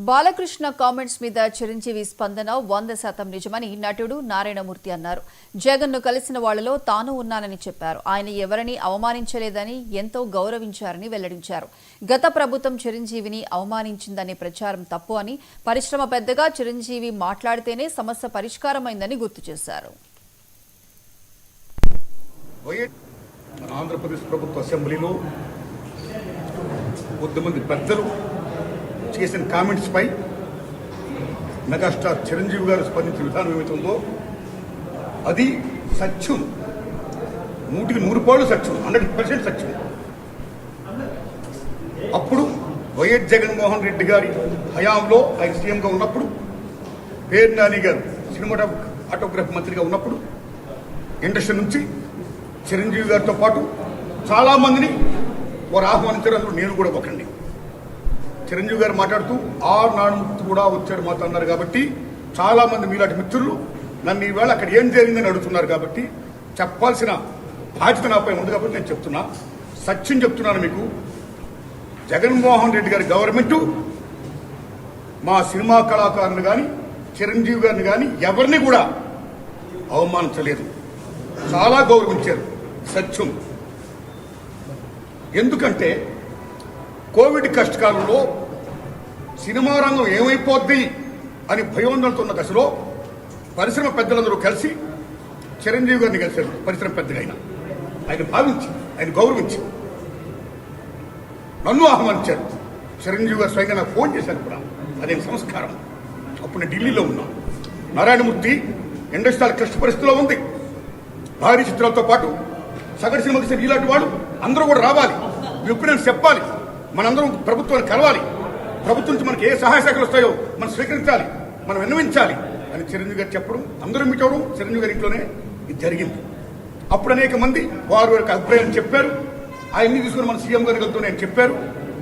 Balakrishna comments మీద చిరంజీవి స్పందన 100% నిజమని నటుడు నారాయణమూర్తి అన్నారు. జగన్ను కలిసిన వాళ్లలో తాను ఉన్నానని చెప్పారు. ఆయన ఎవరిని అవమానించలేదని, ఎంతో గౌరవించారని వెల్లడించారు. గత ప్రభుత్వం చిరంజీవిని అవమానించిందనే ప్రచారం తప్పు అని, పరిశ్రమ పెద్దగా చిరంజీవి మాట్లాడితేనే సమస్య పరిష్కారమైందని గుర్తు చేశారు. ఆంధ్రప్రదేశ్ ప్రభుత్వ అసెంబ్లీలో కొద్దిమంది పెద్దలు చేసిన కామెంట్స్ పై మెగాస్టార్ చిరంజీవి గారు స్పందించిన విధానం ఏమైతుందో అది సత్యం, 100% సత్యం, 100% సత్యం. అప్పుడు వైఎస్ జగన్మోహన్ రెడ్డి గారి హయాంలో ఆయన సీఎంగా ఉన్నప్పుడు, పేరు నాని గారు సినిమాటోగ్రఫీ మంత్రిగా ఉన్నప్పుడు ఇండస్ట్రీ నుంచి చిరంజీవి గారితో పాటు చాలామందిని వారు ఆహ్వానించారు. అందులో నేను కూడా ఒకండి. చిరంజీవి గారు మాట్లాడుతూ నారాయణమూర్తి కూడా వచ్చారు మాతో అన్నారు. కాబట్టి చాలామంది మీలాంటి మిత్రులు నన్ను ఈవేళ అక్కడ ఏం జరిగిందని అడుగుతున్నారు. కాబట్టి చెప్పాల్సిన బాధ్యత నాపై ఉంది. కాబట్టి నేను చెప్తున్నా, సత్యం చెప్తున్నాను మీకు. జగన్మోహన్ రెడ్డి గారి గవర్నమెంటు మా సినిమా కళాకారులు కానీ చిరంజీవి గారిని కానీ ఎవరిని కూడా అవమానించలేదు, చాలా గౌరవించారు. సత్యం. ఎందుకంటే కోవిడ్ కష్టకాలంలో సినిమా రంగం ఏమైపోద్ది అని భయోందనతో ఉన్న దశలో పరిశ్రమ పెద్దలందరూ కలిసి చిరంజీవి గారిని కలిశారు. పరిశ్రమ పెద్దగా ఆయన భావించి, ఆయన గౌరవించి నన్ను ఆహ్వానించారు. చిరంజీవి గారు స్వయంగా నాకు ఫోన్ చేశారు కూడా. అదే సంస్కారం. అప్పుడు నేను ఢిల్లీలో ఉన్నా. నారాయణమూర్తి ఇండస్ట్రీ క్లిష్ట పరిస్థితిలో ఉంది. భారీ చిత్రాలతో పాటు సగటు సినిమా తీసిన ఇలాంటి వాళ్ళు అందరూ కూడా రావాలి, ఒపీనియన్స్ చెప్పాలి, మనందరం ప్రభుత్వాన్ని కలవాలి, ప్రభుత్వం నుంచి మనకి ఏ సహాయ శాఖలు వస్తాయో మనం స్వీకరించాలి, మనం విన్నవించాలి అని చిరంజీవి గారు చెప్పడం, అందరూ మీట్ అవడం చిరంజీవి గారి ఇంట్లోనే ఇది జరిగింది. అప్పుడు అనేక మంది వారి యొక్క అభిప్రాయాన్ని చెప్పారు. ఆయన్ని తీసుకుని మన సీఎం గారి గారితో నేను చెప్పారు.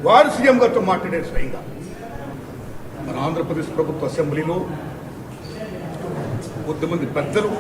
వారు సీఎం గారితో మాట్లాడారు స్వయంగా. మన ఆంధ్రప్రదేశ్ ప్రభుత్వ అసెంబ్లీలో కొద్దిమంది పెద్దలు